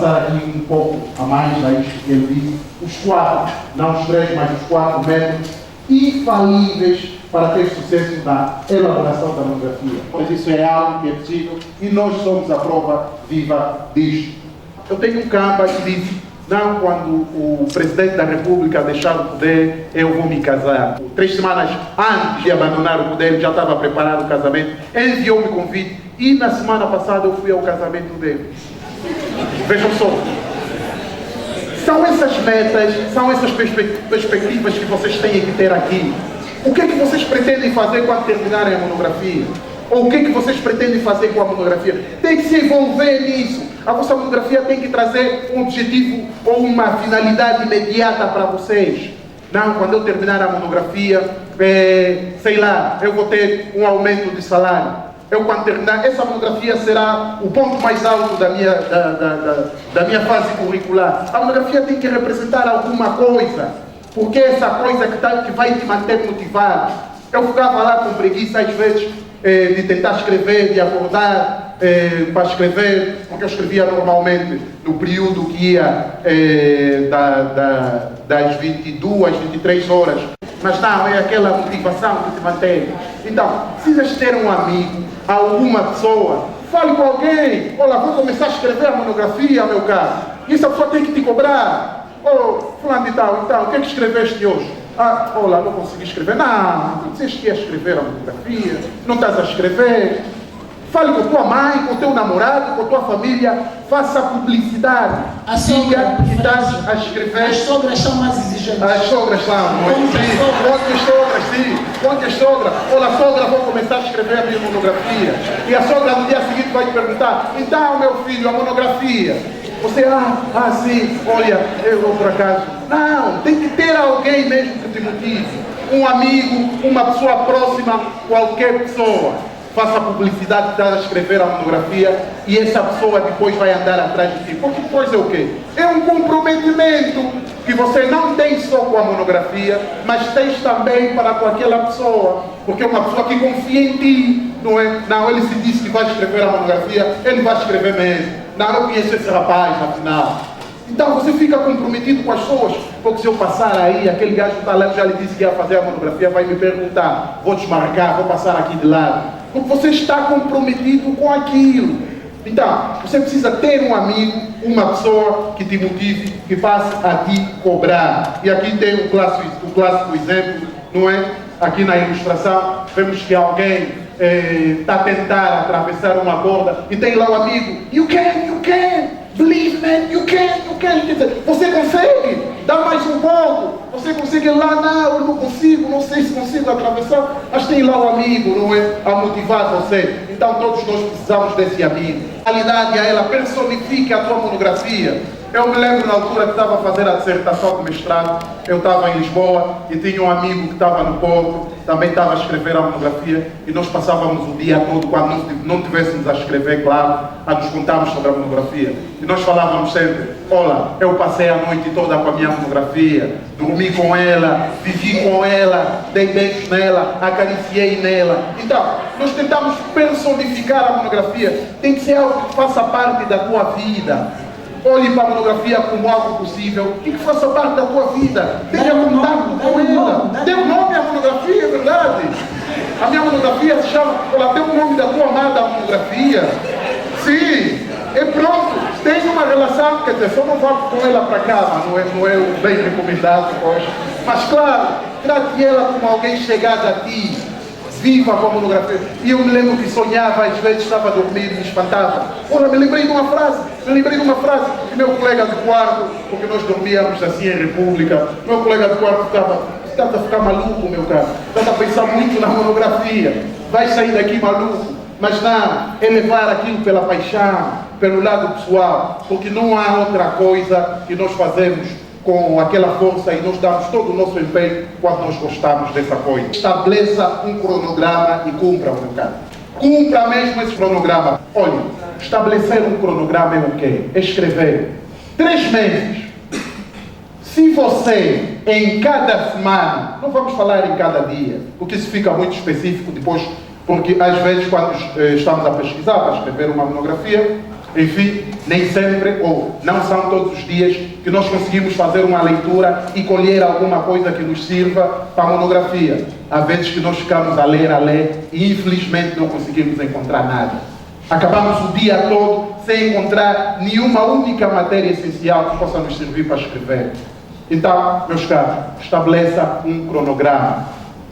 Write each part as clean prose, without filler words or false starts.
passar aqui um pouco a mais, aí ele disse, os 4, não os 3, mas os 4 métodos infalíveis para ter sucesso na elaboração da monografia. Pois isso é algo que é possível e nós somos a prova viva disto. Eu tenho um campo que diz, não, quando o Presidente da República deixar o poder, eu vou me casar. 3 semanas antes de abandonar o poder, já estava preparado o casamento, enviou-me convite e na semana passada eu fui ao casamento dele. Vejam só. São essas metas, são essas perspectivas que vocês têm que ter aqui. O que é que vocês pretendem fazer quando terminarem a monografia? Ou o que é que vocês pretendem fazer com a monografia? Tem que se envolver nisso. A vossa monografia tem que trazer um objetivo ou uma finalidade imediata para vocês. Não, quando eu terminar a monografia, sei lá, eu vou ter um aumento de salário. Eu, quando terminar, essa monografia será o ponto mais alto da minha fase curricular. A monografia tem que representar alguma coisa, porque é essa coisa que vai te manter motivado. Eu ficava lá com preguiça, às vezes, de tentar escrever, de acordar para escrever, porque eu escrevia normalmente no período que ia das 22, 23 horas. Mas não, é aquela motivação que te mantém. Então, precisas ter um amigo, alguma pessoa, fale com alguém. Olha, vou começar a escrever a monografia, meu caro. E essa pessoa tem que te cobrar. Oh, fulano de tal, então, o que é que escreveste hoje? Ah, olha, não consegui escrever. Não, tu disseste que ia escrever a monografia, não estás a escrever. Fale com a tua mãe, com o teu namorado, com a tua família, faça publicidade. Diga que estás a escrever. As sogras são mais exigentes. As sogras são, Quantas sogras? Olha, a sogra, vou começar a escrever a minha monografia. E a sogra no dia seguinte vai te perguntar, então, meu filho, a monografia. Você, sim, olha, eu vou por acaso. Não, tem que ter alguém mesmo que te motive. Um amigo, uma pessoa próxima, qualquer pessoa. Faça a publicidade que está a escrever a monografia e essa pessoa depois vai andar atrás de ti. Porque depois é o quê? É um comprometimento que você não tem só com a monografia, mas tens também para com aquela pessoa. Porque é uma pessoa que confia em ti, não é? Não, ele se disse que vai escrever a monografia, ele vai escrever mesmo. Não, eu conheço esse rapaz, afinal. Então você fica comprometido com as pessoas, porque se eu passar aí, aquele gajo que está lá, já lhe disse que ia fazer a monografia, vai me perguntar, vou desmarcar, vou passar aqui de lado. Porque você está comprometido com aquilo. Então, você precisa ter um amigo, uma pessoa que te motive, que passe a te cobrar. E aqui tem o clássico exemplo, não é? Aqui na ilustração, vemos que alguém está a tentar atravessar uma borda e tem lá o amigo, you can, believe man, you can. Quer dizer, você consegue, dá mais um pouco, você consegue lá, não, eu não consigo, não sei se consigo atravessar, mas tem lá o amigo, não é? A motivar você. Então todos nós precisamos desse amigo. A realidade a ela personifica a tua monografia. Eu me lembro na altura que estava a fazer a dissertação de mestrado, eu estava em Lisboa e tinha um amigo que estava no Porto, também estava a escrever a monografia e nós passávamos o dia todo, quando não tivéssemos a escrever, claro, a nos contarmos sobre a monografia. E nós falávamos sempre, olha, eu passei a noite toda com a minha monografia, dormi com ela, vivi com ela, dei beijos nela, acariciei nela. Então, nós tentamos personificar a monografia, tem que ser algo que faça parte da tua vida. Olhe para a monografia como algo possível e que faça parte da tua vida. Tenha contato com ela. Dê um nome à monografia, é verdade. A minha monografia se chama, ela tem o nome da tua amada monografia. Sim, é pronto. Tem uma relação, quer dizer, só não vá com ela para cá, não é o bem recomendado hoje. Mas claro, trate ela como alguém chegado a ti. Viva com a monografia. E eu me lembro que sonhava, às vezes estava a dormir e me espantava. Olha, me lembrei de uma frase que meu colega de quarto, porque nós dormíamos assim em república, meu colega de quarto estava a ficar maluco, meu caro. Estava a pensar muito na monografia. Vai sair daqui maluco. Mas não, é levar aquilo pela paixão, pelo lado pessoal, porque não há outra coisa que nós fazemos com aquela força e nós damos todo o nosso empenho quando nós gostamos dessa coisa. Estabeleça um cronograma e cumpra, meu caro. Cumpra mesmo esse cronograma. Olha, estabelecer um cronograma é o quê? É escrever 3 meses. Se você, em cada semana, não vamos falar em cada dia, porque isso fica muito específico, depois Porque às vezes quando estamos a pesquisar para escrever uma monografia, enfim, nem sempre, ou não são todos os dias que nós conseguimos fazer uma leitura e colher alguma coisa que nos sirva para a monografia. Há vezes que nós ficamos a ler e infelizmente não conseguimos encontrar nada. Acabamos o dia todo sem encontrar nenhuma única matéria essencial que possa nos servir para escrever. Então, meus caros, estabeleça um cronograma.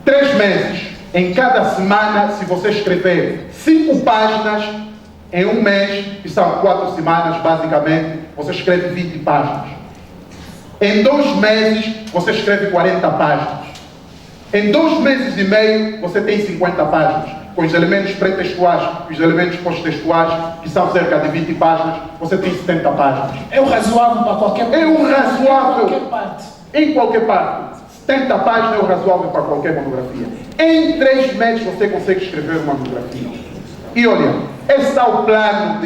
3 meses. Em cada semana, se você escrever 5 páginas, em um mês, que são 4 semanas basicamente, você escreve 20 páginas. Em 2 meses, você escreve 40 páginas. Em 2 meses e meio, você tem 50 páginas. Com os elementos pretextuais e os elementos pós-textuais, que são cerca de 20 páginas, você tem 70 páginas. É o razoável para qualquer parte. É o razoável. Em qualquer parte. Em qualquer parte. 70 páginas é o razoável para qualquer monografia. Em 3 meses você consegue escrever uma monografia. E olha, esse é o plano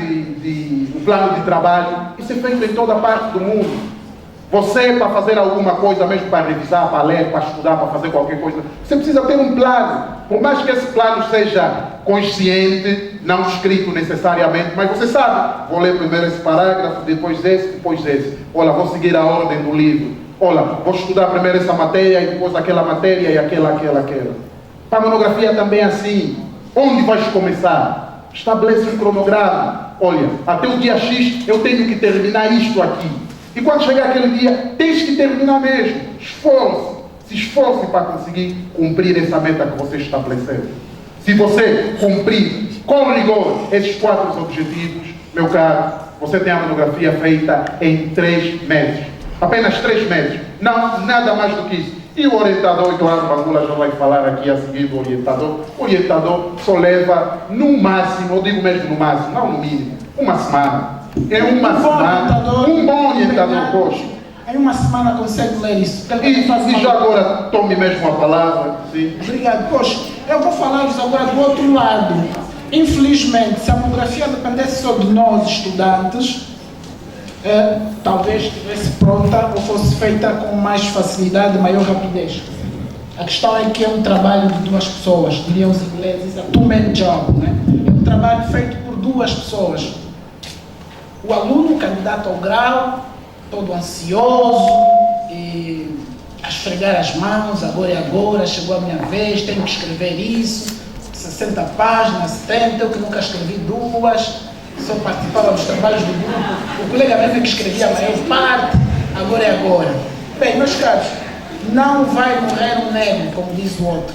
o plano de trabalho. Isso é feito em toda parte do mundo. Você, para fazer alguma coisa, mesmo para revisar, para ler, para estudar, para fazer qualquer coisa, você precisa ter um plano. Por mais que esse plano seja consciente, não escrito necessariamente, mas você sabe, vou ler primeiro esse parágrafo, depois esse. Olha, vou seguir a ordem do livro. Olha, vou estudar primeiro essa matéria e depois aquela matéria e aquela. Para a monografia também é assim. Onde vais começar? Estabelece um cronograma. Olha, até o dia X eu tenho que terminar isto aqui. E quando chegar aquele dia, tens que terminar mesmo. Se esforce para conseguir cumprir essa meta que você estabeleceu. Se você cumprir com rigor esses 4 objetivos, meu caro, você tem a monografia feita em 3 meses. Apenas 3 meses. Não, nada mais do que isso. E o orientador, e claro, o Bangula já vai falar aqui a seguir do orientador. O orientador só leva no máximo, eu digo mesmo no máximo, não no mínimo, uma semana. É uma semana. Um bom orientador, poxa. Em uma semana consegue ler isso. E já agora tome mesmo a palavra. Sim. Obrigado. Poxa, eu vou falar-vos agora do outro lado. Infelizmente, se a monografia dependesse só de nós, estudantes, talvez estivesse pronta ou fosse feita com mais facilidade, maior rapidez. A questão é que é um trabalho de 2 pessoas, diriam os ingleses, a two-man job, né? É um trabalho feito por 2 pessoas. O aluno, candidato ao grau, todo ansioso, e a esfregar as mãos, agora, chegou a minha vez, tenho que escrever isso, 60 páginas, 70, eu que nunca escrevi 2, só participava dos trabalhos do grupo, o colega mesmo é que escrevia a maior parte, agora. Bem, meus caros, não vai morrer um negro, como diz o outro.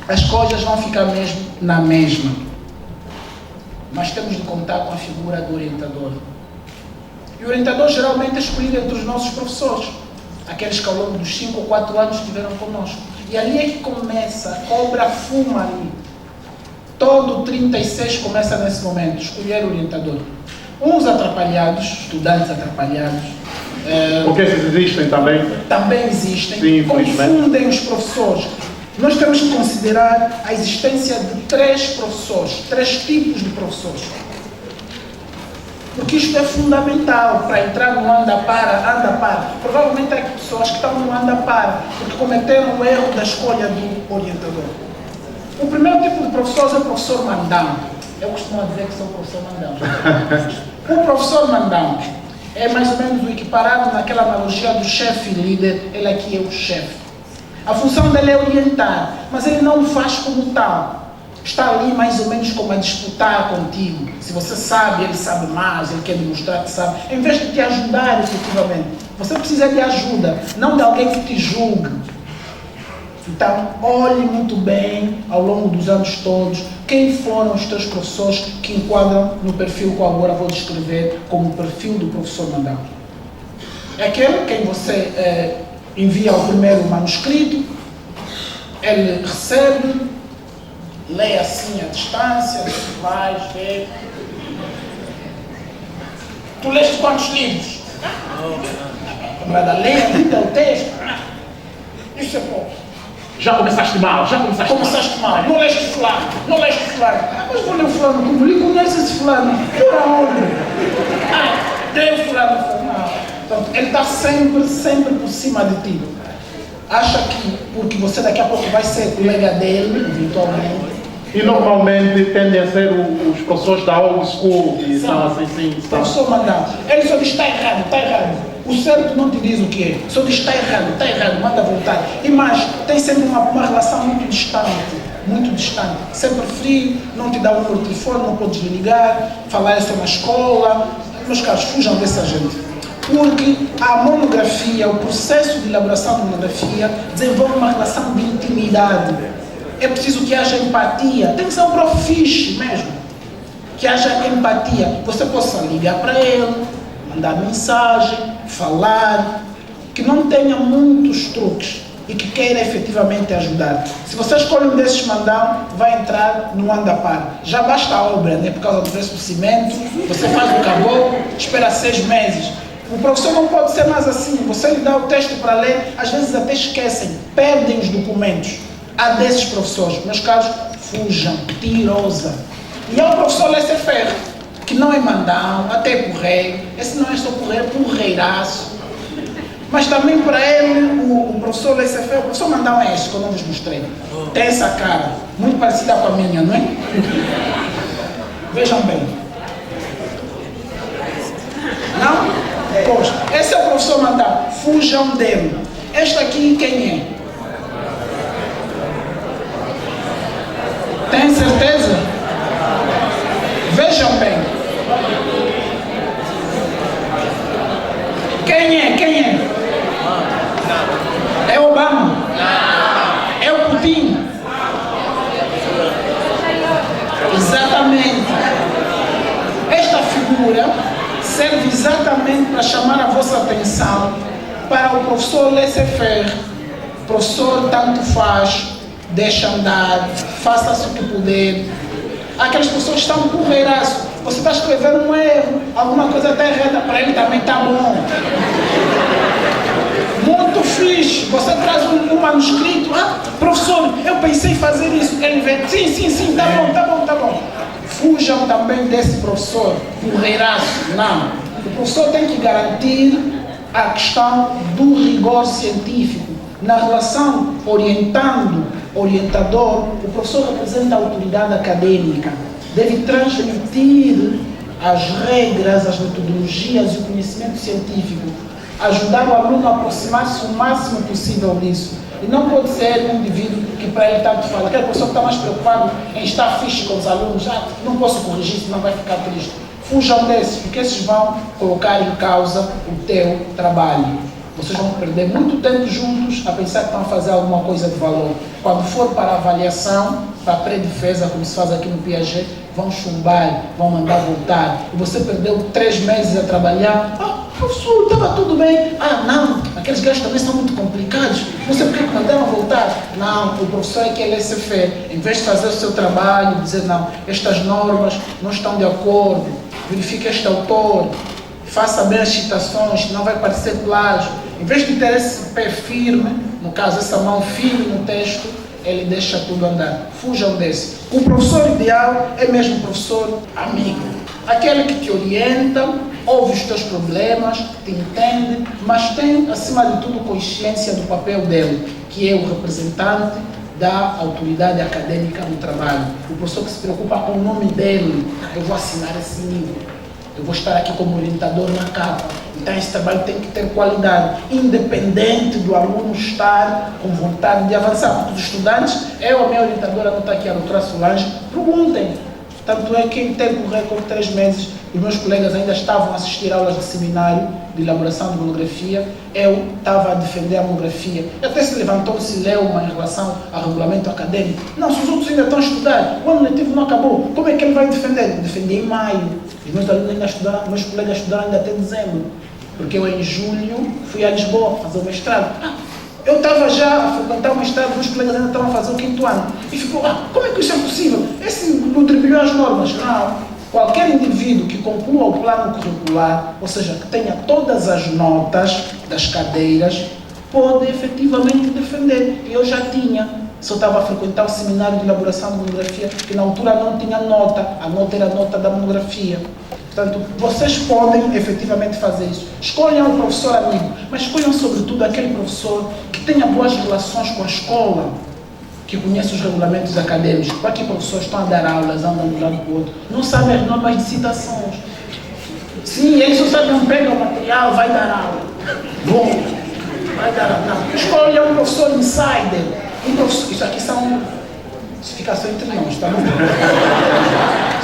As coisas vão ficar mesmo na mesma. Nós temos de contar com a figura do orientador. E o orientador geralmente é escolhido entre os nossos professores, aqueles que ao longo dos 5 ou 4 anos estiveram conosco. E ali é que começa, a cobra fuma ali. Todo 36 começa nesse momento, escolher o orientador. Uns atrapalhados, estudantes atrapalhados. Porque esses existem também? Também existem. Sim, confundem os professores. Nós temos que considerar a existência de 3 professores, 3 tipos de professores. Porque isto é fundamental para entrar no anda-para. Provavelmente há pessoas que estão no anda-para, porque cometeram o erro da escolha do orientador. O primeiro tipo de professor é o professor mandão. Eu costumo dizer que sou o professor mandão. O professor mandão é mais ou menos o equiparado naquela analogia do chefe líder, ele aqui é o chefe. A função dele é orientar, mas ele não o faz como tal. Está ali mais ou menos como a disputar contigo. Se você sabe, ele sabe mais, ele quer demonstrar que sabe. Em vez de te ajudar efetivamente, você precisa de ajuda, não de alguém que te julgue. Então, olhe muito bem, ao longo dos anos todos, quem foram os teus professores que enquadram no perfil que eu agora vou descrever como o perfil do professor mandão. É aquele quem você envia o primeiro manuscrito, ele recebe, lê assim à distância, vai, vê. Tu leste quantos livros? Camarada, lê o texto. Isso é pouco. Já começaste mal. Não leste fulano. Mas vou ler o fulano como li, conhece esse fulano. Por aonde? Tem o fulano. Portanto, ele está sempre por cima de ti. Acha que, porque você daqui a pouco vai ser colega dele, eventualmente, E normalmente tendem a ser os professores da old school, que são assim, sim. Professor Mandão, ele só diz está errado, está errado. O certo não te diz o que é, só diz está errado, manda voltar. E mais, tem sempre uma relação muito distante, sempre frio, não te dá o número de telefone, não podes ligar, falar isso na escola. Meus caros, fujam dessa gente. Porque a monografia, o processo de elaboração da monografia desenvolve uma relação de intimidade. É preciso que haja empatia, tem que ser um prof fixe mesmo. Que haja empatia, você possa ligar para ele, mandar mensagem, falar, que não tenha muitos truques e que queira efetivamente ajudar. Se você escolhe um desses mandão, vai entrar no anda par. Já basta a obra, né? Por causa do preço do cimento, você faz o caboclo, espera 6 meses. O professor não pode ser mais assim, você lhe dá o texto para ler, às vezes até esquecem, perdem os documentos. Há desses professores, meus caros, fujam, tirosa. E há o professor laissez-faire, que não é mandão, até porreiro, esse não é só porreiro, porreiraço. Mas também para ele, o professor laissez-faire, o professor mandão é este, que eu não vos mostrei. Tem essa cara, muito parecida com a minha, não é? Vejam bem. Não? Pois, esse é o professor mandão, fujam dele. Este aqui quem é? Tem certeza? Vejam bem. Quem é? É Obama? É o Putin? Exatamente. Esta figura serve exatamente para chamar a vossa atenção para o professor laissez-faire. Professor tanto faz, deixa andar, faça-se o que puder. Aquelas pessoas que estão com reiraço. Você está escrevendo um erro, alguma coisa está errada, para ele também está bom. Muito fixe. Você traz um manuscrito. Ah, professor, eu pensei em fazer isso. Ele vê, sim, tá bom. Fujam também desse professor, o reiraço. Não. O professor tem que garantir a questão do rigor científico. Na relação orientador, o professor representa a autoridade acadêmica. Deve transmitir as regras, as metodologias e o conhecimento científico. Ajudar o aluno a aproximar-se o máximo possível disso. E não pode ser um indivíduo que para ele tanto fala. Aquele professor que está mais preocupado em estar fixe com os alunos. Não posso corrigir, senão vai ficar triste. Fujam desses, porque esses vão colocar em causa o teu trabalho. Vocês vão perder muito tempo juntos a pensar que estão a fazer alguma coisa de valor. Quando for para a avaliação, para a pré-defesa, como se faz aqui no Piaget, vão chumbar, vão mandar voltar. E você perdeu 3 meses a trabalhar. Professor, estava tudo bem. Não, aqueles gajos também são muito complicados. Não sei porque mandaram voltar. Não, o professor é que é laissez-faire. Em vez de fazer o seu trabalho, dizer não, estas normas não estão de acordo, verifique este autor, faça bem as citações, não vai parecer plágio. Em vez de ter esse pé firme, no caso essa mão firme no texto, ele deixa tudo andar. Fujam desse. O professor ideal é mesmo o professor amigo. Aquele que te orienta, ouve os teus problemas, te entende, mas tem, acima de tudo, consciência do papel dele, que é o representante da autoridade acadêmica no trabalho. O professor que se preocupa com o nome dele. Eu vou assinar esse livro. Eu vou estar aqui como orientador na capa. Então esse trabalho tem que ter qualidade, independente do aluno estar com vontade de avançar. Porque os estudantes, a minha orientadora não está aqui, a doutora Solange, perguntem. Tanto é que em tempo recorde, 3 meses, os meus colegas ainda estavam a assistir aulas de seminário de elaboração de monografia. Eu estava a defender a monografia. Até se levantou, se leu uma em relação ao regulamento acadêmico. Não, se os outros ainda estão a estudar, o ano letivo não acabou, como é que ele vai defender? Defendi em maio. Os meus alunos ainda estudaram, meus colegas estudaram ainda até dezembro. Porque eu em julho fui a Lisboa fazer o mestrado. Eu estava já a frequentar o mestrado, meus colegas ainda estavam a fazer o 5º ano. E ficou, como é que isso é possível? Esse contribuiu às normas. Não. Qualquer indivíduo que conclua o plano curricular, ou seja, que tenha todas as notas das cadeiras, pode efetivamente defender. E eu já tinha. Só estava a frequentar o seminário de elaboração de monografia, que na altura não tinha nota. A nota era a nota da monografia. Portanto, vocês podem efetivamente fazer isso. Escolham um professor amigo, mas escolham sobretudo aquele professor que tenha boas relações com a escola, que conhece os regulamentos acadêmicos. Para que professores estão a dar aulas, andam de um lado para o outro, não sabem as normas de citações. Sim, eles só sabem, pega o material, vai dar aula. Bom, vai dar aula. Não. Escolha um professor insider. Um professor, isso aqui são... Se ficar só entre nós, tá bom?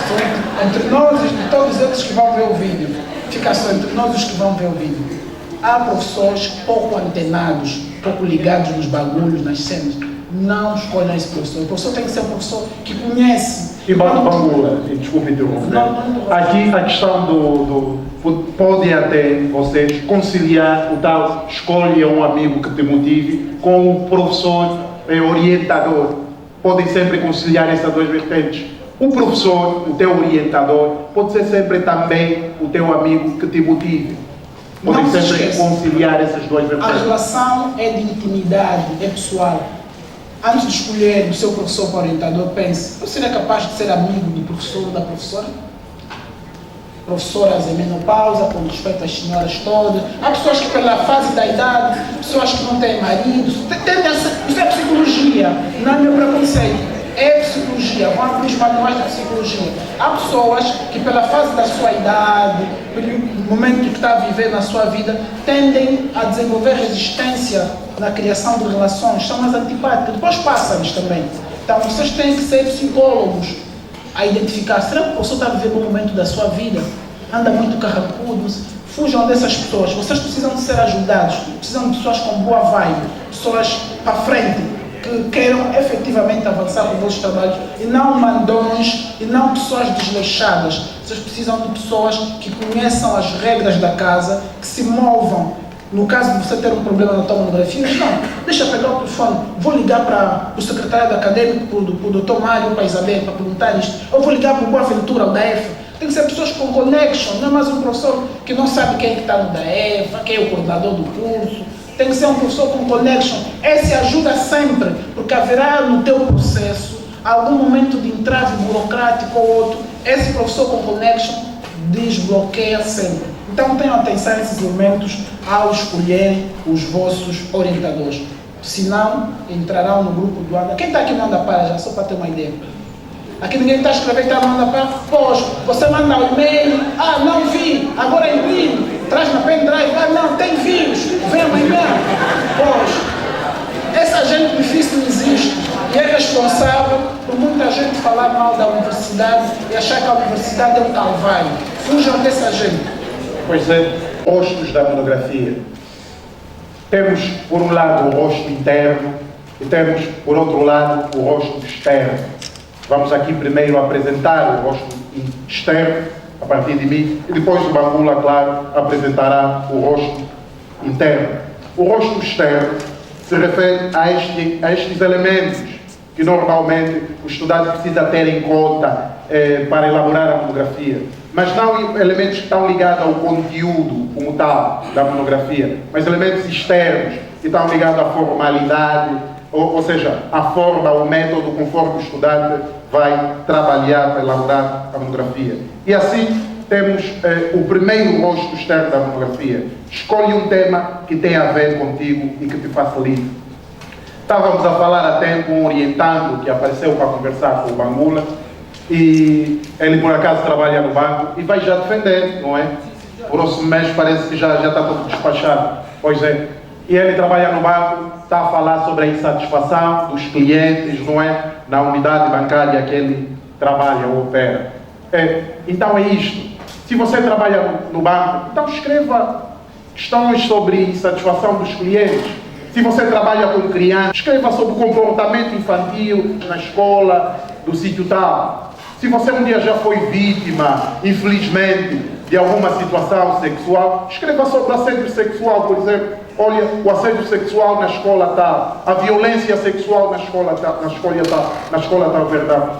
Só entre nós e todos eles que vão ver o vídeo. Fica só entre nós os que vão ver o vídeo. Há professores pouco antenados, pouco ligados nos bagulhos, nas cenas. Não escolham esse professor. O professor tem que ser um professor que conhece. E Bangula, desculpe interromper. Aqui a questão pode até vocês conciliar o tal escolha um amigo que te motive com o professor orientador. Podem sempre conciliar essas duas vertentes. O professor, o teu orientador, pode ser sempre também o teu amigo que te motive. Podem sempre conciliar essas duas vertentes. A relação é de intimidade, é pessoal. Antes de escolher o seu professor para orientador, pense, eu seria capaz de ser amigo do professor ou da professora? Professoras em menopausa, com respeito às senhoras todas. Há pessoas que pela fase da idade, pessoas que não têm marido. Isso é psicologia, não é meu preconceito. É psicologia, vão abrir os manuais de psicologia. Há pessoas que pela fase da sua idade, pelo momento que está a viver na sua vida, tendem a desenvolver resistência na criação de relações, são mais antipáticas, depois passa-lhes também. Então vocês têm que ser psicólogos a identificar, será que o professor está a viver um momento da sua vida? Anda muito carrancudo? Fujam dessas pessoas, vocês precisam de ser ajudados, precisam de pessoas com boa vibe, pessoas para frente, que queiram efetivamente avançar com os vossos trabalhos, e não mandões, e não pessoas desleixadas. Vocês precisam de pessoas que conheçam as regras da casa, que se movam. No caso de você ter um problema na tua monografia, não, deixa eu pegar o telefone, vou ligar para o secretário acadêmico, para o doutor Mário, para a Isabel, para perguntar isto, ou vou ligar para o Boaventura, o da EFA. Tem que ser pessoas com connection, não é mais um professor que não sabe quem é que está no da EFA, quem é o coordenador do curso. Tem que ser um professor com connection. Esse ajuda sempre, porque haverá no teu processo algum momento de entrave burocrático ou outro. Esse professor com connection desbloqueia sempre. Então tenham atenção a esses elementos ao escolher os vossos orientadores. Senão, entrarão no grupo do Anda. Quem está aqui no Anda Para já, só para ter uma ideia? Aqui ninguém está escrevendo, está no Anda Para. Pois, você manda um e-mail, não vi, agora imprime, traz na pendrive, não, tem vírus, vem amanhã. Pois, essa gente difícil existe e é responsável por muita gente falar mal da universidade e achar que a universidade é um calvário. Fujam dessa gente. Pois é, rostos da monografia. Temos, por um lado, o rosto interno e temos, por outro lado, o rosto externo. Vamos aqui primeiro apresentar o rosto externo, a partir de mim, e depois o Bangula, claro, apresentará o rosto interno. O rosto externo se refere a estes elementos que normalmente o estudante precisa ter em conta para elaborar a monografia. Mas não elementos que estão ligados ao conteúdo como tal da monografia, mas elementos externos que estão ligados à formalidade, ou seja, à forma, ao método conforme o estudante vai trabalhar para elaborar a monografia. E assim temos o primeiro rosto externo da monografia. Escolhe um tema que tem a ver contigo e que te facilite. Estávamos a falar até com um orientando que apareceu para conversar com o Bangula, e ele por acaso trabalha no banco e vai já defender, não é? O próximo mês parece que já está tudo despachado. Pois é. E ele trabalha no banco, está a falar sobre a insatisfação dos clientes, não é? Na unidade bancária que ele trabalha ou opera. Então é isto. Se você trabalha no banco, então escreva questões sobre insatisfação dos clientes. Se você trabalha com crianças, escreva sobre o comportamento infantil na escola, do sítio tal. Se você um dia já foi vítima, infelizmente, de alguma situação sexual, escreva sobre assédio sexual, por exemplo. Olha, o assédio sexual na escola tal, a violência sexual na escola tal, na escola tal, verdade.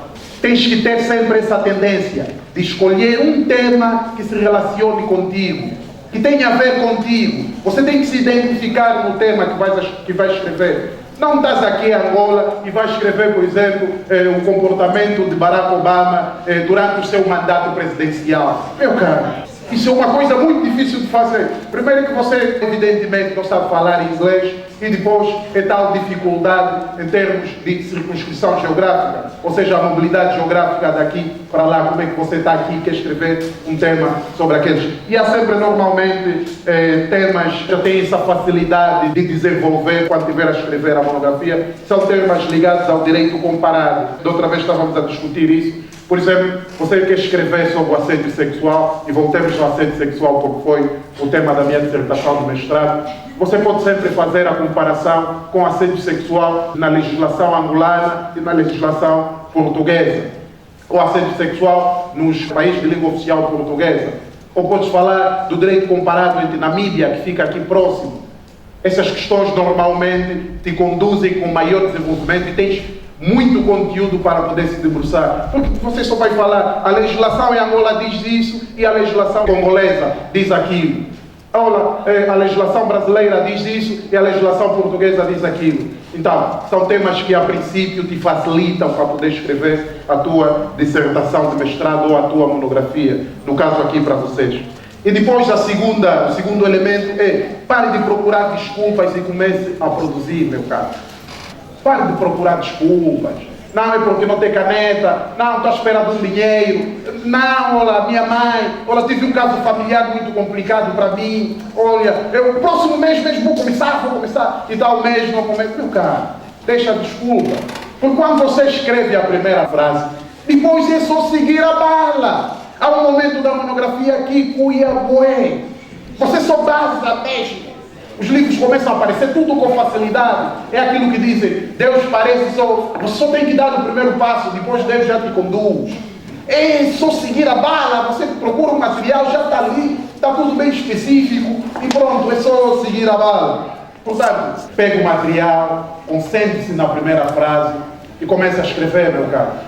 Tens que ter sempre essa tendência de escolher um tema que se relacione contigo, que tenha a ver contigo. Você tem que se identificar no tema que vai escrever. Não estás aqui em Angola e vais escrever, por exemplo, o comportamento de Barack Obama durante o seu mandato presidencial. Meu caro, Isso é uma coisa muito difícil de fazer. Primeiro que você, evidentemente, não sabe falar inglês e depois é tal dificuldade em termos de circunscrição geográfica, ou seja, a mobilidade geográfica daqui para lá, como é que você está aqui e quer escrever um tema sobre aqueles. E há sempre, normalmente, temas que já têm essa facilidade de desenvolver quando estiver a escrever a monografia. São temas ligados ao direito comparado. Da outra vez estávamos a discutir isso. Por exemplo, você quer escrever sobre o assédio sexual, e voltemos ao assédio sexual porque foi o tema da minha dissertação de mestrado, você pode sempre fazer a comparação com o assédio sexual na legislação angolana e na legislação portuguesa, ou assédio sexual nos países de língua oficial portuguesa, ou podes falar do direito comparado entre Namíbia, que fica aqui próximo. Essas questões normalmente te conduzem com maior desenvolvimento e tens muito conteúdo para poder se debruçar. Porque você só vai falar, a legislação em Angola diz isso e a legislação congolesa diz aquilo. A legislação brasileira diz isso e a legislação portuguesa diz aquilo. Então, são temas que a princípio te facilitam para poder escrever a tua dissertação de mestrado ou a tua monografia, no caso aqui para vocês. E depois o segundo elemento é, pare de procurar desculpas e comece a produzir, meu caro. Pare de procurar desculpas. Não, é porque não tem caneta. Não, estou à espera de um dinheiro. Não, olha, minha mãe. Olha, tive um caso familiar muito complicado para mim. Olha, o próximo mês mesmo vou começar. E tal mês não começo. Meu cara, deixa a desculpa. Porque quando você escreve a primeira frase, depois é só seguir a bala. Há um momento da monografia que cuia bué. Você só basa mesmo. Os livros começam a aparecer tudo com facilidade. É aquilo que dizem, Deus parece só... Você só tem que dar o primeiro passo, depois Deus já te conduz. É só seguir a bala, você procura um material, já está ali, está tudo bem específico e pronto, é só seguir a bala. Portanto, pega o material, concentre-se na primeira frase e comece a escrever, meu caro.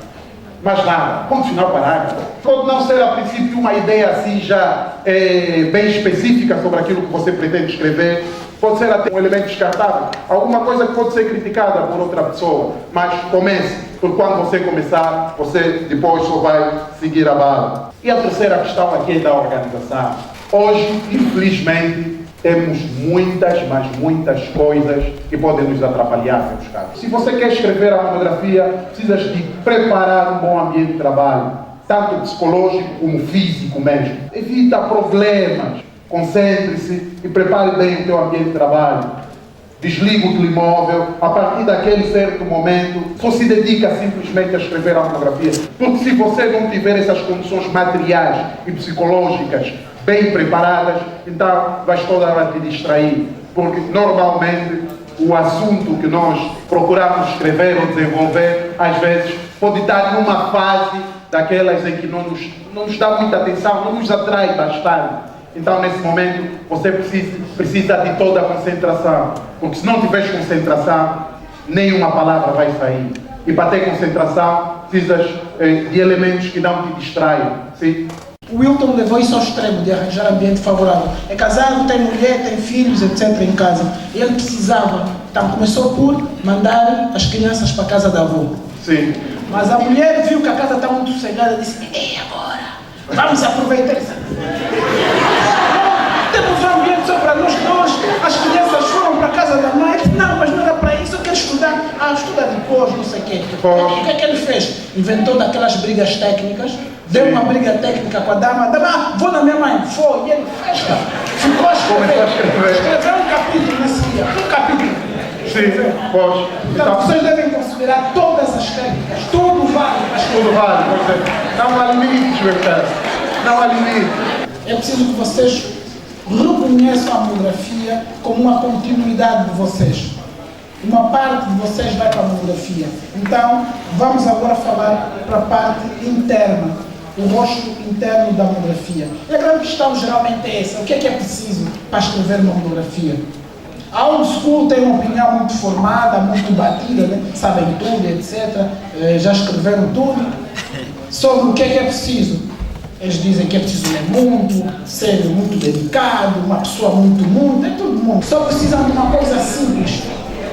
Mas nada, ponto final, parágrafo. Pode não ser a princípio uma ideia assim já bem específica sobre aquilo que você pretende escrever, pode ser até um elemento descartável, alguma coisa que pode ser criticada por outra pessoa, mas comece, porque quando você começar, você depois só vai seguir a bala. E a terceira questão aqui é da organização. Hoje, infelizmente, temos muitas, mas muitas coisas que podem nos atrapalhar, meus caros. Se você quer escrever a monografia, precisas de preparar um bom ambiente de trabalho, tanto psicológico como físico mesmo. Evita problemas, concentre-se e prepare bem o teu ambiente de trabalho. Desliga o telemóvel, a partir daquele certo momento, só se dedica simplesmente a escrever a monografia. Porque se você não tiver essas condições materiais e psicológicas bem preparadas, então vais toda hora te distrair, porque normalmente o assunto que nós procuramos escrever ou desenvolver, às vezes pode estar numa fase daquelas em que não nos dá muita atenção, não nos atrai bastante. Então nesse momento você precisa de toda a concentração, porque se não tiveres concentração, nenhuma palavra vai sair. E para ter concentração, precisas de elementos que não te distraiam. Sim? O Wilton levou isso ao extremo de arranjar ambiente favorável. É casado, tem mulher, tem filhos, etc. em casa. E ele precisava. Então começou por mandar as crianças para a casa da avó. Sim. Mas a mulher viu que a casa está muito sossegada e disse, e agora? Vamos aproveitar isso. Temos um ambiente só para nós dois. As crianças foram para a casa da mãe. Não, mas não era para isso, eu quero estudar. Estuda depois, não sei o quê. O que é que ele fez? Inventou daquelas brigas técnicas. Deu uma briga técnica com a dama, vou na minha mãe, foi, e ele fecha, ficou a escrever, escreveu um capítulo nesse dia, um capítulo. Sim, pode. Então vocês devem considerar todas as técnicas, tudo vale. Tudo vale, não há limites, meu caro, não há limites. É preciso que vocês reconheçam a monografia como uma continuidade de vocês. Uma parte de vocês vai para a monografia. Então, vamos agora falar para a parte interna. O rosto interno da monografia. E a grande questão geralmente é essa. O que é preciso para escrever uma monografia? A old school tem uma opinião muito formada, muito batida, né? Sabem tudo, etc. Já escreveram tudo. Sobre o que é preciso. Eles dizem que é preciso ler muito, ser muito dedicado, uma pessoa muito, é tudo muito. Só precisam de uma coisa simples.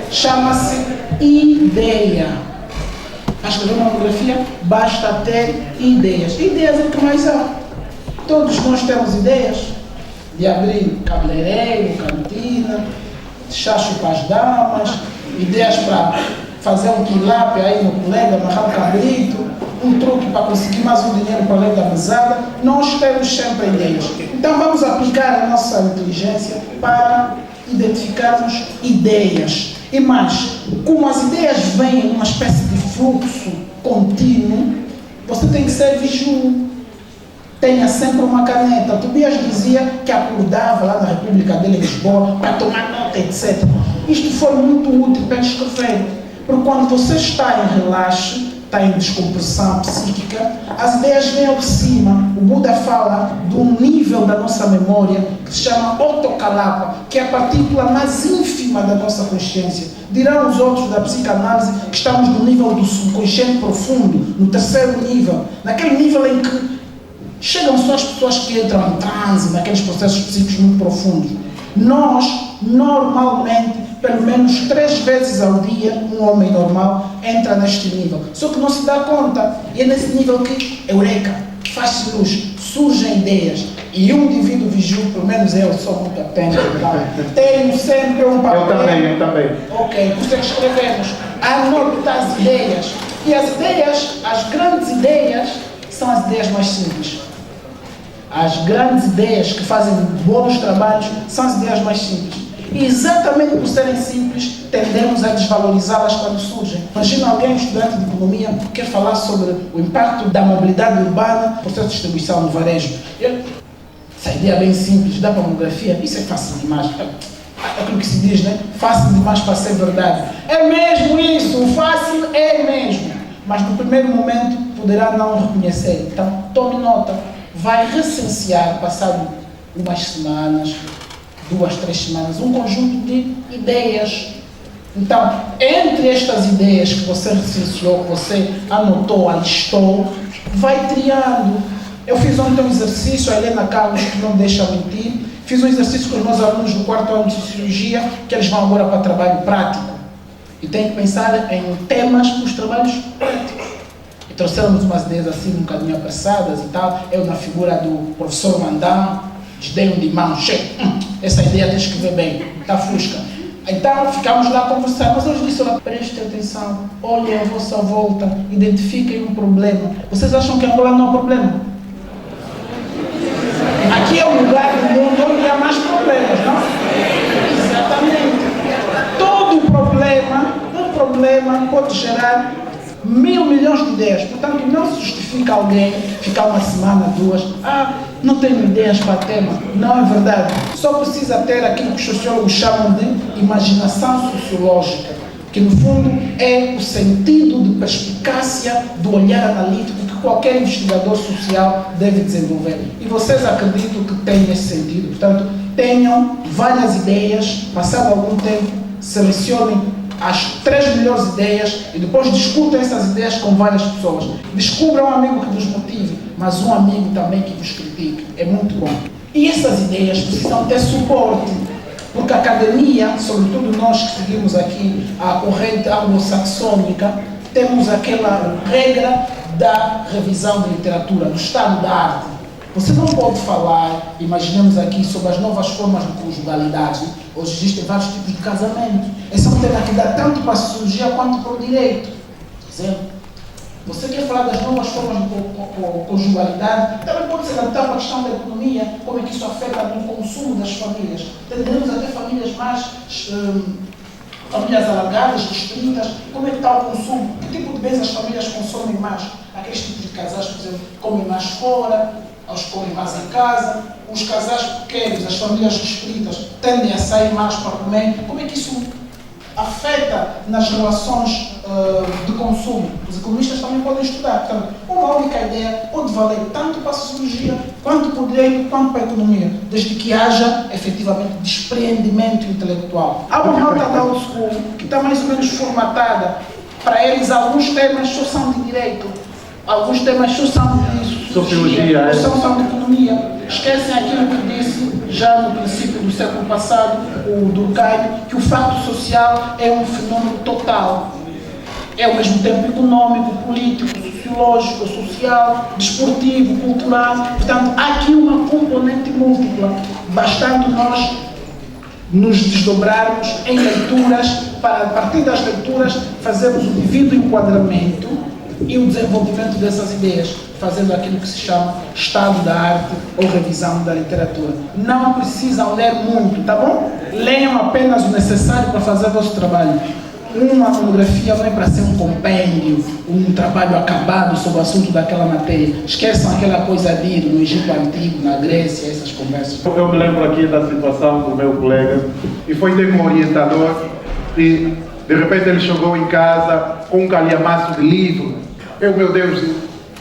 Chama-se ideia. Para escrever uma monografia, basta ter ideias. Ideias é o que mais há. Todos nós temos ideias de abrir cabeleireiro, cantina, chacho para as damas, ideias para fazer um tilapia aí no colega, amarrar um cabrito, um truque para conseguir mais um dinheiro para além da mesada. Nós temos sempre ideias. Então vamos aplicar a nossa inteligência para identificarmos ideias. E mais, como as ideias vêm em uma espécie de fluxo contínuo, você tem que ser vigiu. Tenha sempre uma caneta. Tobias dizia que acordava lá na República de Lisboa para tomar nota, etc. Isto foi muito útil para escrever. Porque quando você está em relaxo, está em descompressão psíquica, as ideias vêm ao de cima. O Buda fala de um nível da nossa memória que se chama Otokalapa, que é a partícula mais ínfima da nossa consciência. Dirão os outros da psicanálise que estamos no nível do subconsciente profundo, no terceiro nível, naquele nível em que chegam só as pessoas que entram em transe, naqueles processos psíquicos muito profundos. Nós, normalmente, pelo menos 3 vezes ao dia, um homem normal entra neste nível. Só que não se dá conta. E é nesse nível que, eureka, faz-se luz, surgem ideias. E um indivíduo vigiu, pelo menos eu sou muito atento, tenho sempre um papel. Eu também. Ok, por isso é que escrevemos. Anote as ideias. E as ideias, as grandes ideias, são as ideias mais simples. As grandes ideias que fazem bons trabalhos são as ideias mais simples. E exatamente por serem simples, tendemos a desvalorizá-las quando surgem. Imagina alguém, estudante de economia, que quer falar sobre o impacto da mobilidade urbana no processo de distribuição no varejo. Essa ideia é bem simples, dá para monografia, isso é fácil demais. É aquilo que se diz, né? Fácil demais para ser verdade. É mesmo isso, fácil é mesmo. Mas no primeiro momento poderá não reconhecer. Então, tome nota. Vai recensear, passado umas semanas, 2, 3 semanas, um conjunto de ideias. Então, entre estas ideias que você recenseou, que você anotou, alistou, vai triando. Eu fiz ontem um exercício, a Helena Carlos, que não deixa mentir, fiz um exercício com os meus alunos do 4º ano de Sociologia, que eles vão agora para trabalho prático. E tem que pensar em temas para os trabalhos práticos. E trouxemos umas ideias assim, um bocadinho apressadas e tal. Eu, na figura do professor Mandão, dei um de mão, essa ideia tens que ver bem, está fusca. Então ficámos lá a conversar, mas eu disse, prestem atenção, olhem à vossa volta, identifiquem um problema. Vocês acham que Angola não há problema? Aqui é um lugar do mundo onde há mais problemas, não? Exatamente. Todo um problema pode gerar 1.000 milhões de ideias. Portanto, não se justifica alguém ficar uma semana, 2, não tenho ideias para tema. Não é verdade. Só precisa ter aquilo que os sociólogos chamam de imaginação sociológica, que no fundo é o sentido de perspicácia do olhar analítico que qualquer investigador social deve desenvolver. E vocês acreditam que têm esse sentido. Portanto, tenham várias ideias, passado algum tempo, selecionem as 3 melhores ideias e depois discutam essas ideias com várias pessoas. Descubram um amigo que vos motive, mas um amigo também que vos critique. É muito bom. E essas ideias precisam ter suporte, porque a academia, sobretudo nós que seguimos aqui a corrente anglo-saxônica, temos aquela regra da revisão de literatura, do estado da arte. Você não pode falar, imaginemos aqui, sobre as novas formas de conjugalidade. Hoje existem vários tipos de casamento. Esse é um tema que dá tanto para a sociologia quanto para o direito. Você quer falar das novas formas de conjugalidade, também pode se adaptar para a questão da economia, como é que isso afeta no consumo das famílias. Tendemos a ter famílias mais, famílias alargadas, distritas, como é que está o consumo, que tipo de bens as famílias consomem mais. Aqueles tipos de casais, por exemplo, comem mais fora, eles comem mais em casa. Os casais pequenos, as famílias distritas, tendem a sair mais para comer. Como é que isso afeta nas relações de consumo? Os economistas também podem estudar. Portanto, uma única ideia pode valer tanto para a sociologia, quanto para o direito, quanto para a economia, desde que haja, efetivamente, despreendimento intelectual. Há uma nota da Old School que está mais ou menos formatada. Para eles, alguns temas só são de direito, alguns temas só são de sociologia, ou são de economia. Esquecem aquilo que disse já no princípio do século passado, o Durkheim, que o facto social é um fenômeno total. É ao mesmo tempo econômico, político, sociológico, social, desportivo, cultural. Portanto, há aqui uma componente múltipla, bastando nós nos desdobrarmos em leituras, para a partir das leituras fazermos o devido enquadramento e o desenvolvimento dessas ideias, fazendo aquilo que se chama estado da arte ou revisão da literatura. Não precisam ler muito, tá bom? Leiam apenas o necessário para fazer o vosso trabalho. Uma monografia não é para ser um compêndio, um trabalho acabado sobre o assunto daquela matéria. Esqueçam aquela coisa de ir no Egito Antigo, na Grécia, essas conversas. Eu me lembro aqui da situação do meu colega, e foi ter um orientador, e de repente ele chegou em casa com um calhamaço de livro. Meu Deus,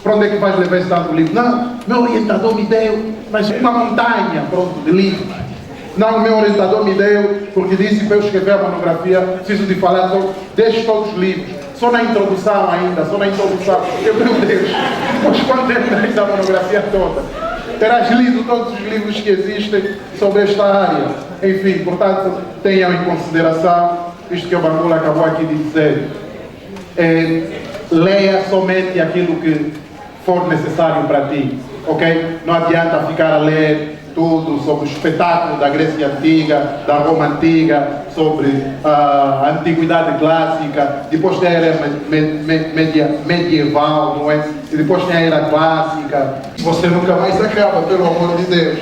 para onde é que vais levar esse tanto livro? Não, meu orientador me deu, mas uma montanha, pronto, de livros. Não, o meu orientador me deu, porque disse para eu escrever a monografia, preciso de falar desde todos os livros. Só na introdução ainda, só na introdução. Meu Deus, depois quando terminares a monografia toda, terás lido todos os livros que existem sobre esta área. Enfim, portanto, tenham em consideração isto que o Bangula acabou aqui de dizer. Leia somente aquilo que for necessário para ti, ok? Não adianta ficar a ler tudo sobre o espetáculo da Grécia Antiga, da Roma Antiga, sobre a Antiguidade Clássica, depois tem a Era Medieval, não é? E depois tem a Era Clássica. Você nunca mais acaba, pelo amor de Deus.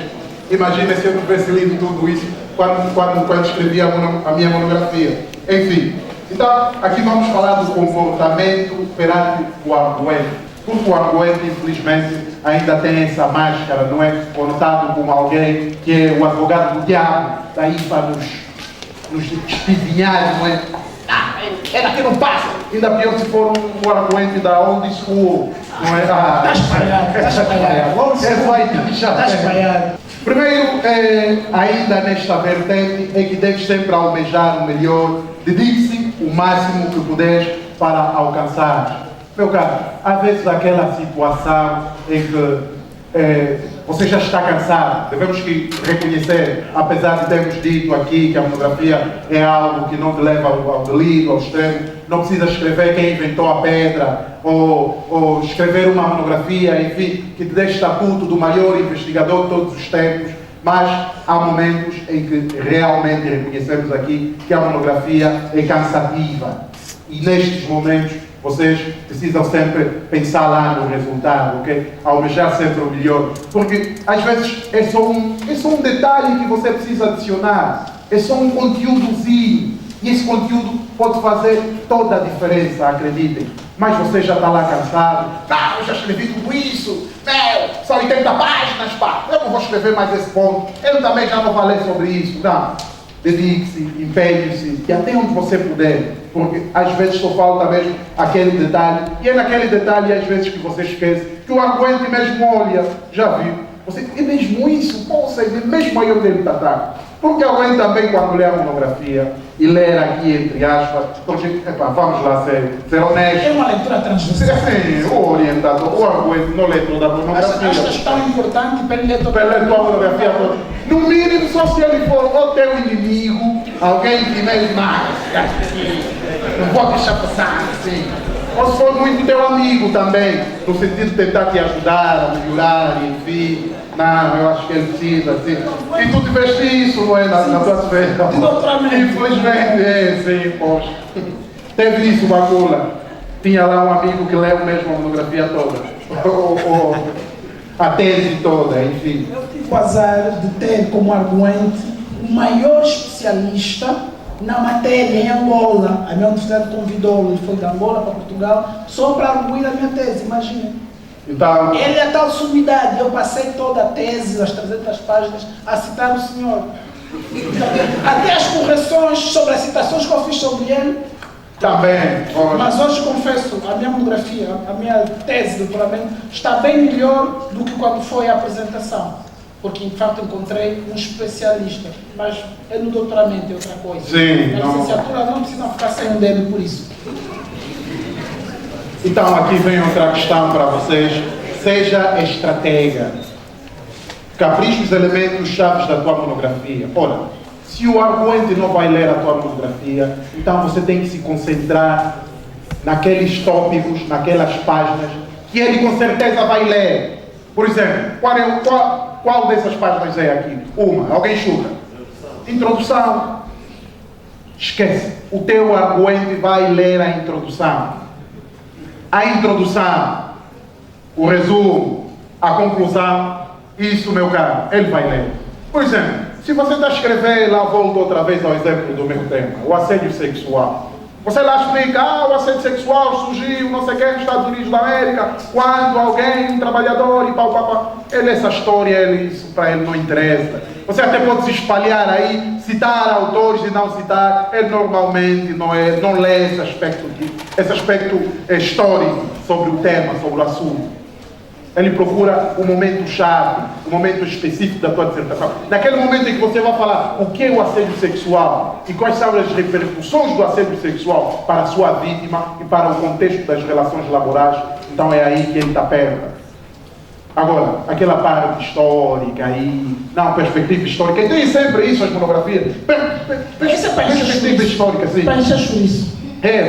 Imagina se eu tivesse lido tudo isso quando escrevi a minha monografia. Enfim, então aqui vamos falar do comportamento perante o arguente. Porque o arguente, infelizmente, ainda tem essa máscara, não é? Conotado como alguém que é o advogado do diabo, daí para nos espizinhar, não é? É daqui não passa! Ainda pior se for um arguente da old school, não é? Está espalhado, está espalhado. Está espalhado. Primeiro, ainda nesta vertente, é que deves sempre almejar o melhor, dedique-se o máximo que puderes para alcançar. Meu caro, às vezes aquela situação em que você já está cansado, devemos que reconhecer, apesar de termos dito aqui que a monografia é algo que não te leva ao delírio, ao extremo, não precisa escrever quem inventou a pedra, ou escrever uma monografia, enfim, que te deixe estatuto do maior investigador de todos os tempos, mas há momentos em que realmente reconhecemos aqui que a monografia é cansativa. E nestes momentos, vocês precisam sempre pensar lá no resultado, ok? Almejar sempre o melhor. Porque às vezes é só um detalhe que você precisa adicionar. É só um conteúdozinho. E esse conteúdo pode fazer toda a diferença, acreditem. Mas você já está lá cansado. Não, eu já escrevi tudo isso. Meu, são 80 páginas, pá. Eu não vou escrever mais esse ponto. Eu também já não vou ler sobre isso. Não. Dedique-se, empenhe-se, e até onde você puder, porque às vezes só falta mesmo aquele detalhe, e é naquele detalhe às vezes que você esquece, que o arguente mesmo olha, já viu, você, é mesmo isso, poxa, é mesmo aí onde ele está. Porque alguém também, quando lê a monografia, e ler aqui entre aspas, porque, vamos lá ser honesto. É uma leitura transversal. Sim, o orientador, o arguente não lê toda a monografia. Acho tão importante para ele ler toda a monografia toda. No mínimo, só se ele for o teu inimigo, alguém que meio mais, não vou deixar passar assim. Ou se for muito teu amigo também, no sentido de tentar te ajudar a melhorar, enfim. Não, eu acho que ele precisa, assim. E tu tiveste isso, não é? Na tua esfera. Infelizmente, sim, poxa. Teve isso, Bangula. Tinha lá um amigo que leu mesmo a monografia toda. A tese toda, enfim. Eu tive o azar de ter como arguente o maior especialista na matéria em Angola. A minha universidade convidou-lo, ele foi de Angola para Portugal, só para arguir a minha tese, imagina. Então, ele é tal sumidade, eu passei toda a tese, as 300 páginas, a citar o senhor. Até as correções sobre as citações que eu fiz sobre ele. Também. Mas hoje confesso, a minha monografia, a minha tese de doutoramento está bem melhor do que quando foi a apresentação. Porque, de facto, encontrei um especialista. Mas é no doutoramento, é outra coisa. Sim. Na licenciatura não precisam ficar sem um dedo por isso. Então, aqui vem outra questão para vocês. Seja estratega. Capricha os elementos chaves da tua monografia. Ora, se o arguente não vai ler a tua monografia, então você tem que se concentrar naqueles tópicos, naquelas páginas que ele com certeza vai ler. Por exemplo, qual dessas páginas é aqui? Uma, alguém chuta. Introdução. Esquece. O teu arguente vai ler a introdução. A introdução, o resumo, a conclusão, isso, meu caro, ele vai ler. Por exemplo, se você está a escrever, lá volto outra vez ao exemplo do meu tema, o assédio sexual. Você lá explica, o assédio sexual surgiu, não sei o que, nos Estados Unidos da América, quando alguém, um trabalhador e pau. Ele, essa história, isso para ele não interessa. Você até pode se espalhar aí, citar autores e não citar. Ele normalmente não lê esse aspecto histórico sobre o tema, sobre o assunto. Ele procura o momento chave, o momento específico da tua dissertação. Naquele momento em que você vai falar o que é o assédio sexual e quais são as repercussões do assédio sexual para a sua vítima e para o contexto das relações laborais, então é aí que ele está perto. Agora, aquela parte histórica aí, não, perspectiva histórica, e tem sempre isso as monografias. Perspectiva histórica, sim. Para encher isso.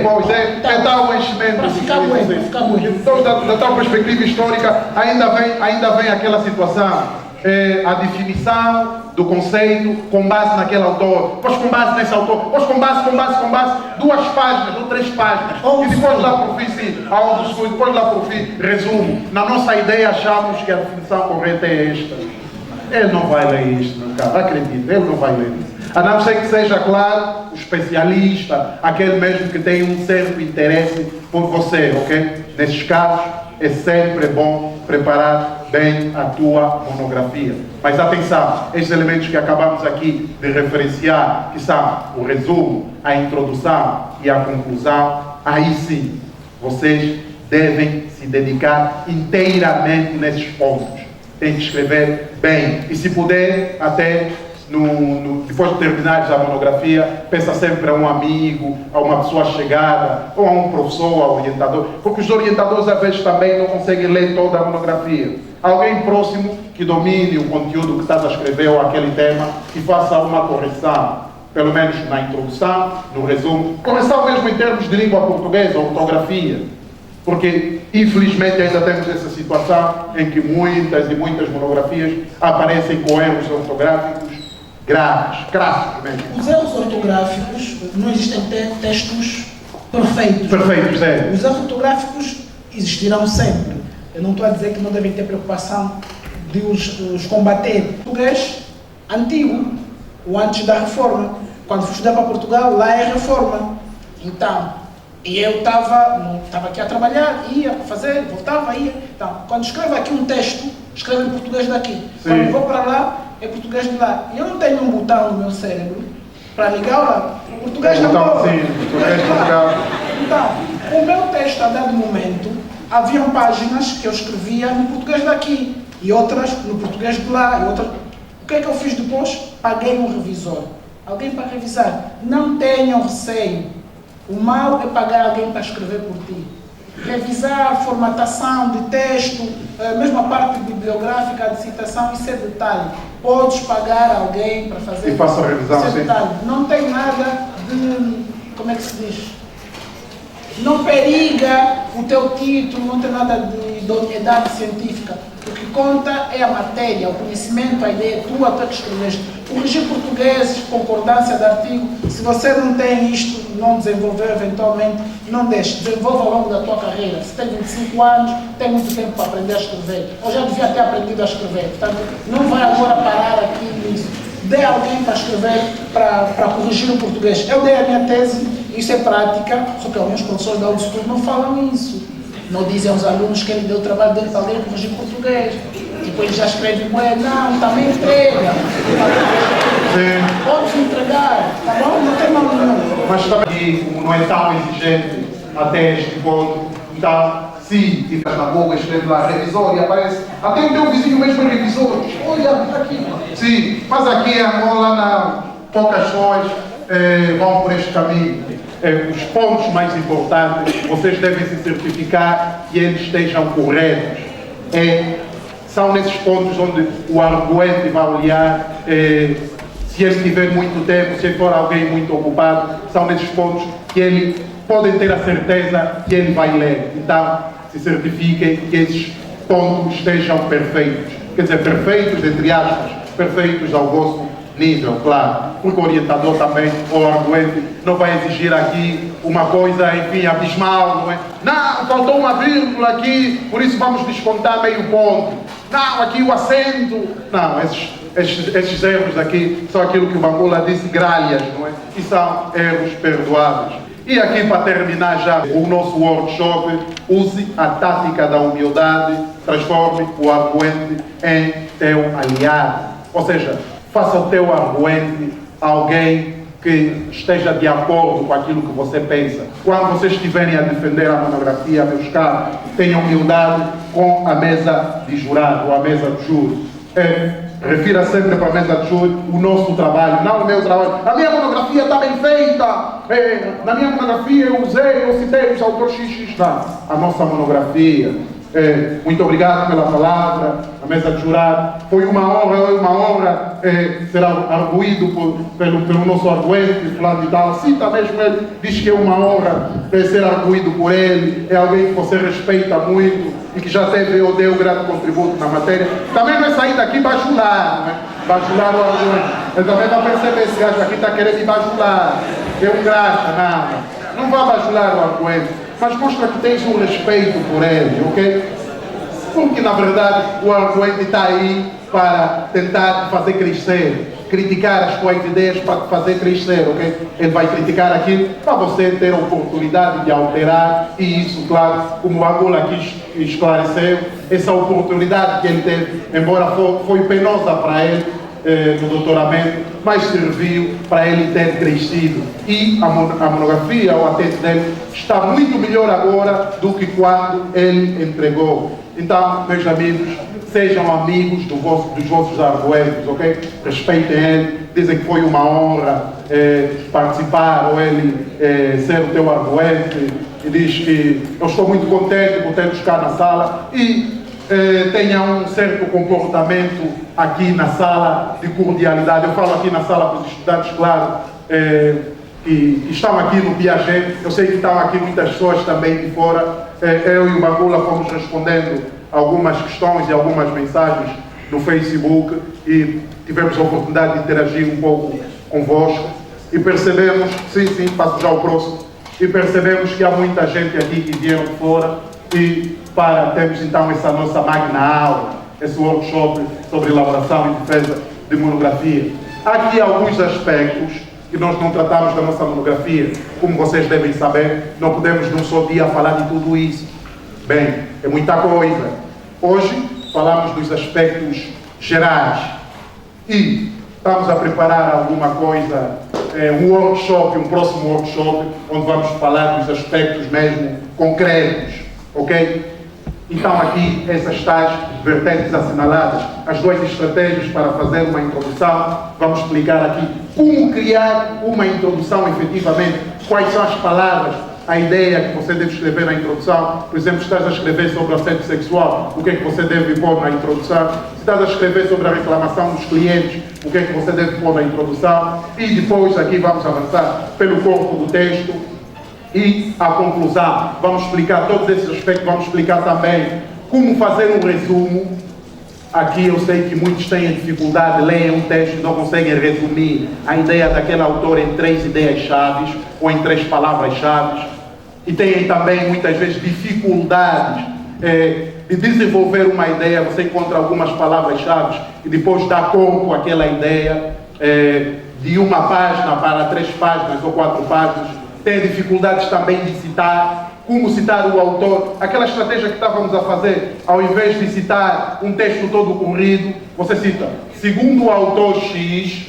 Pois é, é tal o enchimento. Para ficar bueno, para ficar bueno. Então, da tal perspectiva histórica, ainda vem aquela situação, a definição do conceito com base naquele autor, depois com base nesse autor, depois com base, 2 páginas ou 3 páginas, e depois lá por fim, sim, depois lá por fim, resumo. Na nossa ideia achamos que a definição correta é esta. Ele não vai ler isto, meu caro, acredito, ele não vai ler isso. A não ser que seja, claro, o especialista, aquele mesmo que tem um certo interesse por você, ok? Nesses casos, é sempre bom preparar bem a tua monografia. Mas atenção, estes elementos que acabamos aqui de referenciar, que são o resumo, a introdução e a conclusão, aí sim, vocês devem se dedicar inteiramente nesses pontos. Tem que escrever bem. E se puder, até depois de terminares a monografia, pensa sempre a um amigo, a uma pessoa chegada, ou a um professor, a um orientador, porque os orientadores às vezes também não conseguem ler toda a monografia. Alguém próximo que domine o conteúdo que estás a escrever ou aquele tema e faça uma correção, pelo menos na introdução, no resumo, correção mesmo em termos de língua portuguesa, ortografia, porque infelizmente ainda temos essa situação em que muitas e muitas monografias aparecem com erros ortográficos graves, crassos mesmo. Os erros ortográficos, não existem textos perfeitos. Perfeitos, é. Os erros ortográficos existirão sempre. Eu não estou a dizer que não devem ter preocupação de os combater. Português antigo, o antes da reforma. Quando fui estudar para Portugal, lá é reforma. Então, e eu estava aqui a trabalhar, ia fazer, voltava, ia. Então, quando escrevo aqui um texto, escrevo em português daqui. Sim. Quando vou para lá, é português de lá. E eu não tenho um botão no meu cérebro para ligar lá. Português na bola. Sim, português de Portugal. Então, o meu texto, a dado momento, haviam páginas que eu escrevia no português daqui e outras no português de lá. E outras... O que é que eu fiz depois? Paguei um revisor. Alguém para revisar. Não tenham receio. O mal é pagar alguém para escrever por ti. Revisar, formatação de texto, mesmo a parte bibliográfica de citação, isso é detalhe. Podes pagar alguém para fazer. E faça a revisão, isso é detalhe. Não tem nada de... Como é que se diz? Não periga o teu título, não tem nada de idoneidade científica. O que conta é a matéria, o conhecimento, a ideia tua, tu que escreveste. Corrigir português, concordância de artigo. Se você não tem isto, não desenvolveu eventualmente, não deixe. Desenvolva ao longo da tua carreira. Se tem 25 anos, tem muito tempo para aprender a escrever. Ou já devia ter aprendido a escrever. Portanto, não vai agora parar aqui nisso. Dê alguém para escrever, para corrigir o português. Eu dei a minha tese, isso é prática, só que alguns professores da Augusto não falam isso. Não dizem aos alunos que ele deu o trabalho dele para alguém corrigir português. Depois ele já escreve, não, também entrega. Sim. Pode entregar, tá bom? Não tem mal nenhum. Mas também, como não é tão exigente até este ponto, então, se ficas na boa, escreve lá revisor e aparece. Até o teu vizinho mesmo é revisor. Olha, aqui. Sim, mas aqui em Angola, não. Poucas pessoas vão por este caminho. Os pontos mais importantes, vocês devem se certificar que eles estejam corretos. São nesses pontos onde o arguente vai olhar, se ele tiver muito tempo, se ele for alguém muito ocupado, são nesses pontos que ele podem ter a certeza que ele vai ler. Então, se certifiquem que esses pontos estejam perfeitos. Quer dizer, perfeitos, entre aspas, perfeitos ao vosso nível, claro. Porque o orientador também, ou arguente, não vai exigir aqui uma coisa, enfim, abismal, não é? Não, faltou uma vírgula aqui, por isso vamos descontar meio ponto. Não, aqui o acento. Não, esses erros aqui são aquilo que o Bangula disse, gralhas, não é? E são erros perdoáveis. E aqui, para terminar já o nosso workshop, use a tática da humildade, transforme o arguente em teu aliado. Ou seja, faça o teu arguente alguém que esteja de acordo com aquilo que você pensa. Quando vocês estiverem a defender a monografia, meus caros, tenham humildade com a mesa de jurado, ou a mesa de júri. Refira sempre para a mesa de júri o nosso trabalho, não o meu trabalho. A minha monografia está bem feita. Na minha monografia eu citei os autores XX. Não, a nossa monografia. Muito obrigado pela palavra, a mesa de jurado. Foi uma honra ser arguído pelo nosso arguente, fulano e tal. Cita mesmo ele, diz que é uma honra ser arguído por ele, é alguém que você respeita muito e que já deu grande contributo na matéria. Também não é sair daqui bajular, não é? Bajular o arguente. Ele também vai perceber, esse gajo aqui está querendo me bajular. É um graxa, nada. Não vá bajular o arguente, mas mostra que tens um respeito por ele, ok? Porque, na verdade, o arguente está aí para tentar fazer crescer, criticar as tuas ideias para fazer crescer, ok? Ele vai criticar aquilo para você ter a oportunidade de alterar, e isso, claro, como o Bangula aqui esclareceu, essa oportunidade que ele teve, embora foi penosa para ele, no doutoramento, mas serviu para ele ter crescido. E a monografia, ou a tese dele, está muito melhor agora do que quando ele entregou. Então, meus amigos, sejam amigos dos vossos arguentes, ok? Respeitem ele, dizem que foi uma honra participar, ou ele ser o teu arguente, e diz que eu estou muito contente por ter-vos cá na sala, e tenha um certo comportamento aqui na sala de cordialidade. Eu falo aqui na sala para os estudantes, claro, que estão aqui no Piaget. Eu sei que estão aqui muitas pessoas também de fora. Eu e o Bangula fomos respondendo algumas questões e algumas mensagens no Facebook e tivemos a oportunidade de interagir um pouco convosco e percebemos, sim, passo já ao próximo, e percebemos que há muita gente aqui que vieram de fora, e para termos então essa nossa magna aula, esse workshop sobre elaboração e defesa de monografia. Há aqui alguns aspectos que nós não tratamos da nossa monografia. Como vocês devem saber, não podemos num só dia falar de tudo isso. Bem, é muita coisa. Hoje falamos dos aspectos gerais e estamos a preparar alguma coisa, um workshop, um próximo workshop, onde vamos falar dos aspectos mesmo concretos, ok? Então aqui essas tais vertentes assinaladas, as duas estratégias para fazer uma introdução. Vamos explicar aqui como criar uma introdução efetivamente, quais são as palavras, a ideia que você deve escrever na introdução. Por exemplo, se estás a escrever sobre assédio sexual, o que é que você deve pôr na introdução? Se estás a escrever sobre a reclamação dos clientes, o que é que você deve pôr na introdução? E depois aqui vamos avançar pelo corpo do texto e a conclusão. Vamos explicar todos esses aspectos, vamos explicar também como fazer um resumo. Aqui eu sei que muitos têm a dificuldade, leem um texto e não conseguem resumir a ideia daquele autor em 3 ideias-chave ou em 3 palavras-chave. E têm também muitas vezes dificuldades de desenvolver uma ideia. Você encontra algumas palavras-chave e depois dá corpo àquela ideia de uma página para 3 páginas ou 4 páginas. Tem dificuldades também de citar, como citar o autor. Aquela estratégia que estávamos a fazer, ao invés de citar um texto todo corrido, você cita, segundo o autor X,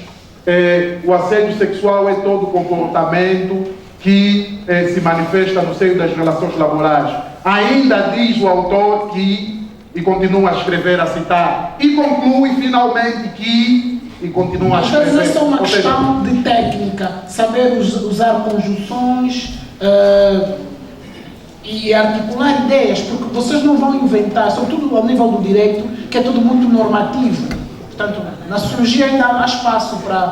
o assédio sexual é todo comportamento que se manifesta no seio das relações laborais. Ainda diz o autor que, e continua a escrever, a citar, e conclui finalmente que, e continua a escrever. Às vezes é uma questão de técnica, saber usar conjunções e articular ideias, porque vocês não vão inventar, sobretudo ao nível do direito, que é tudo muito normativo. Portanto, na sociologia ainda há espaço para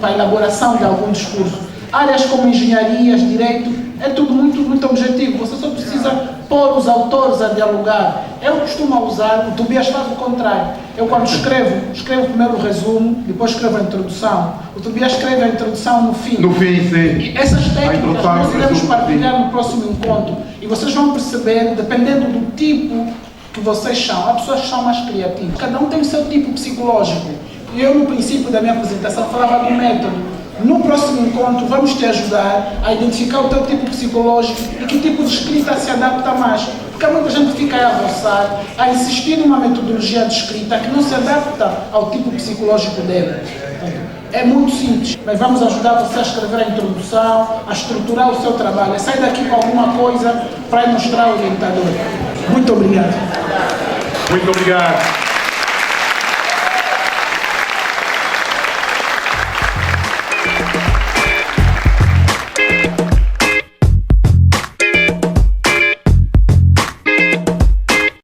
a elaboração de algum discurso. Áreas como engenharias, direito, É tudo muito objetivo. Você só precisa pôr os autores a dialogar. Eu costumo usar, o Tobias faz o contrário. Eu quando escrevo primeiro o resumo, depois escrevo a introdução. O Tobias escreve a introdução no fim. No fim, sim. E essas técnicas nós iremos partilhar no próximo encontro. E vocês vão perceber, dependendo do tipo que vocês são, há pessoas que são mais criativas. Cada um tem o seu tipo psicológico. E eu, no princípio da minha apresentação, falava do método. No próximo encontro, vamos te ajudar a identificar o teu tipo psicológico e que tipo de escrita se adapta mais. Porque muita gente fica a roçar, a insistir numa metodologia de escrita que não se adapta ao tipo psicológico dele. É muito simples, mas vamos ajudar você a escrever a introdução, a estruturar o seu trabalho, a sair daqui com alguma coisa para mostrar ao orientador. Muito obrigado. Muito obrigado.